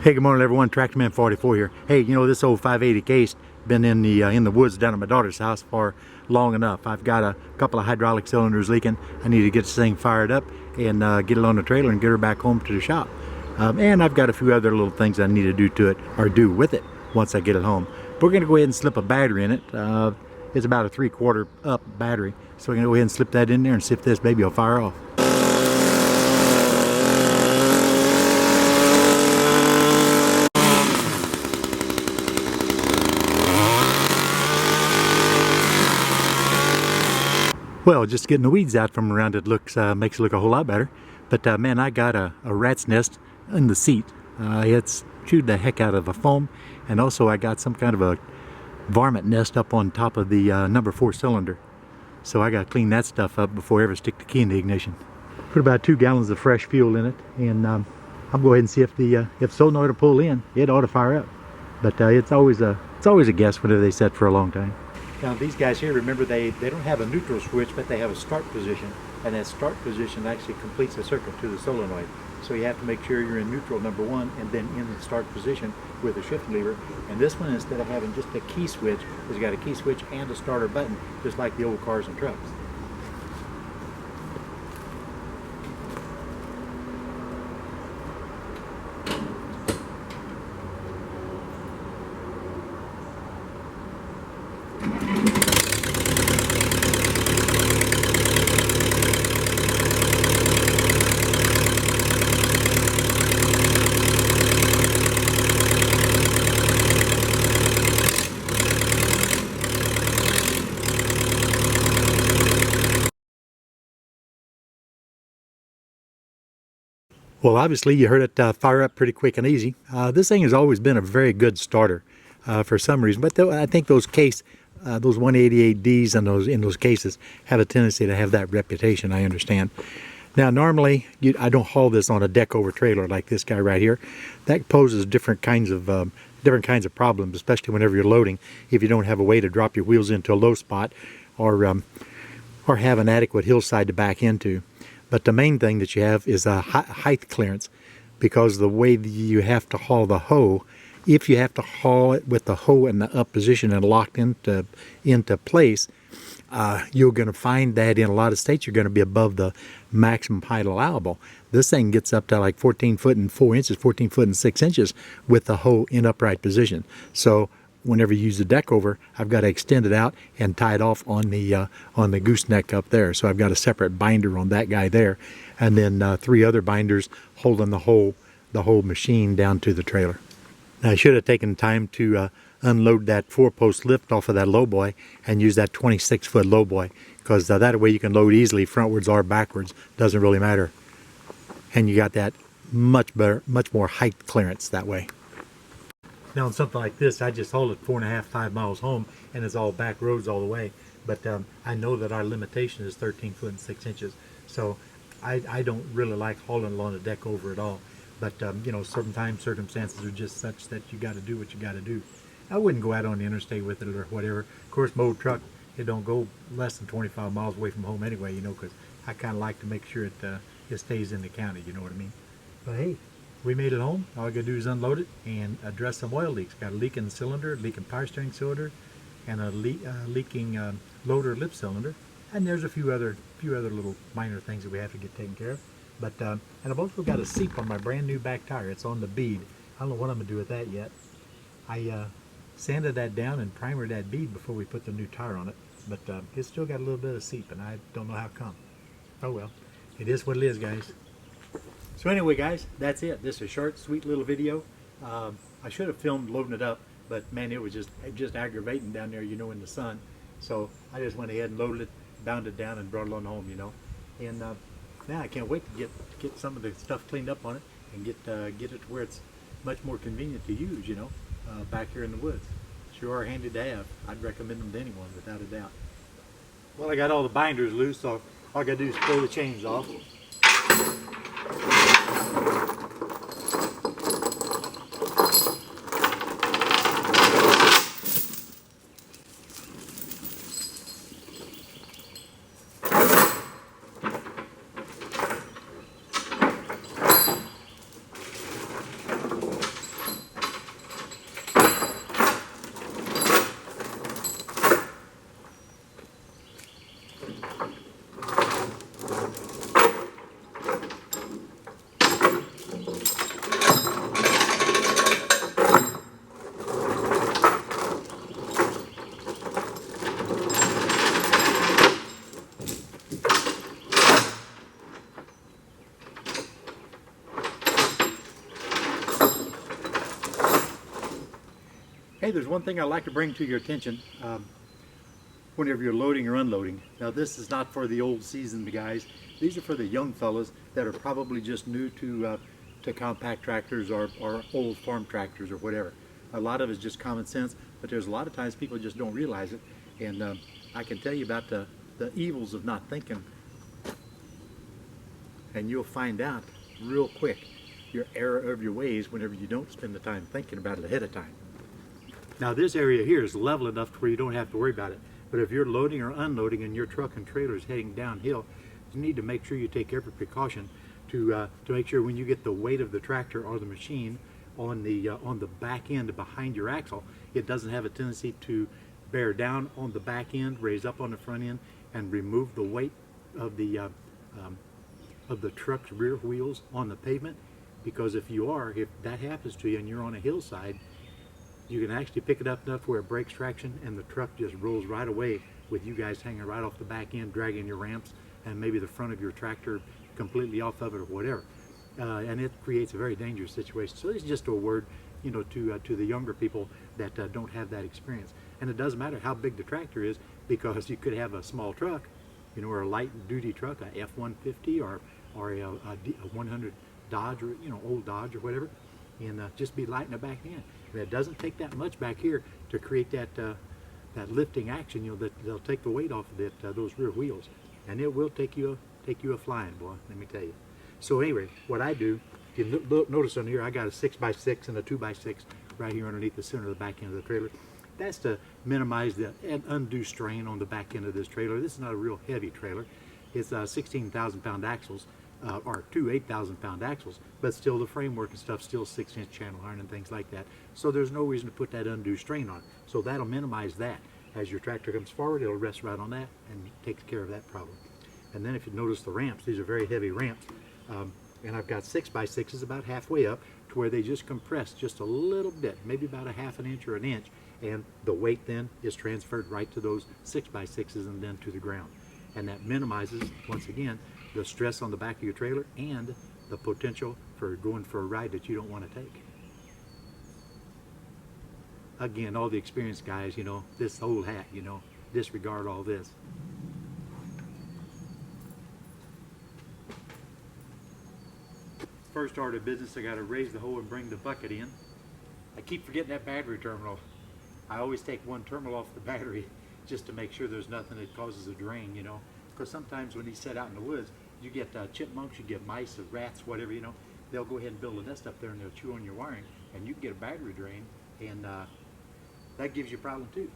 Hey, good morning everyone, Tractorman 44 here. Hey, you know, this old 580 case been in the woods down at my daughter's house for long enough. I've got a couple of hydraulic cylinders leaking. I need to get this thing fired up and get it on the trailer and get her back home to the shop. And I've got a few other little things I need to do to it, or do with it, once I get it home. We're going to go ahead and slip a battery in it. It's about a 3/4 up battery. So we're going to go ahead and slip that in there and see if this baby will fire off. Well, just getting the weeds out from around it makes it look a whole lot better. But man, I got a rat's nest in the seat. It's chewed the heck out of a foam, and also I got some kind of a varmint nest up on top of the number 4 cylinder. So I got to clean that stuff up before I ever stick the key in the ignition. Put about 2 gallons of fresh fuel in it, and I'll go ahead and see if solenoid will pull in. It ought to fire up, but it's always a guess whenever they set for a long time. Now these guys here, remember, they don't have a neutral switch, but they have a start position, and that start position actually completes the circuit to the solenoid. So you have to make sure you're in neutral number 1 and then in the start position with a shift lever. And this one, instead of having just a key switch, has got a key switch and a starter button, just like the old cars and trucks. Well, obviously you heard it fire up pretty quick and easy. This thing has always been a very good starter for some reason, but I think those 188Ds and in those cases have a tendency to have that reputation. I understand. Now, normally I don't haul this on a deckover trailer like this guy right here. That poses different kinds of problems, especially whenever you're loading. If you don't have a way to drop your wheels into a low spot, or have an adequate hillside to back into. But the main thing that you have is a height clearance, because the way that you have to haul the hoe, if you have to haul it with the hoe in the up position and locked into place, you're going to find that in a lot of states you're going to be above the maximum height allowable. This thing gets up to like 14 foot and 4 inches, 14 foot and 6 inches with the hoe in upright position. So whenever you use the deckover, I've got to extend it out and tie it off on the gooseneck up there. So I've got a separate binder on that guy there, and then 3 other binders holding the whole machine down to the trailer. Now, I should have taken time to unload that 4-post lift off of that lowboy and use that 26-foot lowboy, because that way you can load easily frontwards or backwards. Doesn't really matter, and you got that much more height clearance that way. Now on something like this, I just hauled it 4.5–5 miles home, and it's all back roads all the way. But I know that our limitation is 13 foot and 6 inches, so I don't really like hauling along a deckover at all. But you know, sometimes circumstances are just such that you got to do what you got to do. I wouldn't go out on the interstate with it or whatever. Of course, mowed truck, it don't go less than 25 miles away from home anyway, you know, because I kind of like to make sure it stays in the county, you know what I mean? But hey, we made it home. All I gotta do is unload it and address some oil leaks. Got a leak in the cylinder, leaking power steering cylinder, and a leaking loader lip cylinder. And there's a few other little minor things that we have to get taken care of. But and I've also got a seep on my brand new back tire. It's on the bead. I don't know what I'm gonna do with that yet. I sanded that down and primered that bead before we put the new tire on it. But it's still got a little bit of seep, and I don't know how come. Oh well, it is what it is, guys. So anyway, guys, that's it. This is a short, sweet little video. I should have filmed loading it up, but man, it was just aggravating down there, you know, in the sun. So I just went ahead and loaded it, bound it down, and brought it on home, you know. And now I can't wait to get some of the stuff cleaned up on it and get it to where it's much more convenient to use, you know, back here in the woods. Sure are handy to have. I'd recommend them to anyone, without a doubt. Well, I got all the binders loose, so all I gotta do is pull the chains off. Hey, there's one thing I'd like to bring to your attention whenever you're loading or unloading. Now, this is not for the old seasoned guys. These are for the young fellas that are probably just new to compact tractors or old farm tractors or whatever. A lot of it's just common sense, but there's a lot of times people just don't realize it. And I can tell you about the evils of not thinking, and you'll find out real quick your error of your ways whenever you don't spend the time thinking about it ahead of time. Now, this area here is level enough to where you don't have to worry about it. But if you're loading or unloading and your truck and trailer is heading downhill, you need to make sure you take every precaution to make sure when you get the weight of the tractor or the machine on the back end behind your axle, it doesn't have a tendency to bear down on the back end, raise up on the front end, and remove the weight of the truck's rear wheels on the pavement. Because if that happens to you and you're on a hillside, you can actually pick it up enough where it breaks traction and the truck just rolls right away with you guys hanging right off the back end, dragging your ramps and maybe the front of your tractor completely off of it or whatever. And it creates a very dangerous situation. So this is just a word, you know, to the younger people that don't have that experience. And it doesn't matter how big the tractor is, because you could have a small truck, you know, or a light duty truck, a F-150 or a 100 Dodge, or, you know, old Dodge or whatever, and just be light in the back end. And it doesn't take that much back here to create that lifting action, you know, that they'll take the weight off of those rear wheels, and it will take you a flying, boy, let me tell you. So anyway, what I do, if you notice on here, I got a 6x6 and a 2x6 right here underneath the center of the back end of the trailer. That's to minimize the undue strain on the back end of this trailer. This is not a real heavy trailer. It's 16,000 pound axles, or two 8,000 pound axles, but still the framework and stuff still 6-inch channel iron and things like that. So there's no reason to put that undue strain on it. So that'll minimize that. As your tractor comes forward, it'll rest right on that and takes care of that problem. And then if you notice the ramps, these are very heavy ramps. And I've got 6x6s about halfway up to where they just compress just a little bit, maybe about a ½ inch or an inch, and the weight then is transferred right to those 6x6s and then to the ground. And that minimizes, once again, the stress on the back of your trailer and the potential for going for a ride that you don't want to take. Again, all the experienced guys, you know, this old hat, you know, disregard all this. First order of business, I got to raise the hole and bring the bucket in. I keep forgetting that battery terminal. I always take one terminal off the battery just to make sure there's nothing that causes a drain, you know. Because sometimes when he's set out in the woods, you get chipmunks, you get mice, or rats, whatever, you know. They'll go ahead and build a nest up there and they'll chew on your wiring, and you can get a battery drain, and that gives you a problem too.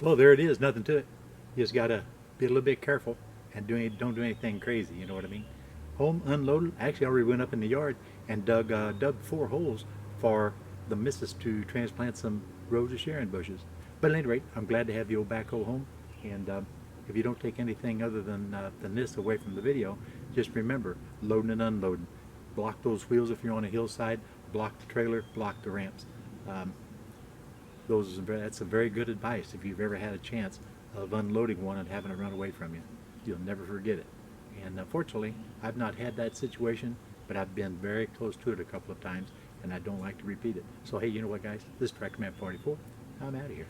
Well, there it is, nothing to it. You just gotta be a little bit careful and don't do anything crazy, you know what I mean? Home unloaded. Actually, I already went up in the yard and dug 4 holes for the missus to transplant some rows of sharon bushes. But at any rate, I'm glad to have the old backhoe home, and if you don't take anything other than this away from the video, just remember, loading and unloading. Block those wheels if you're on a hillside, block the trailer, block the ramps. That's a very good advice if you've ever had a chance of unloading one and having it run away from you. You'll never forget it. And fortunately, I've not had that situation, but I've been very close to it a couple of times, and I don't like to repeat it. So hey, you know what, guys? This is Tractor Man 44. I'm out of here.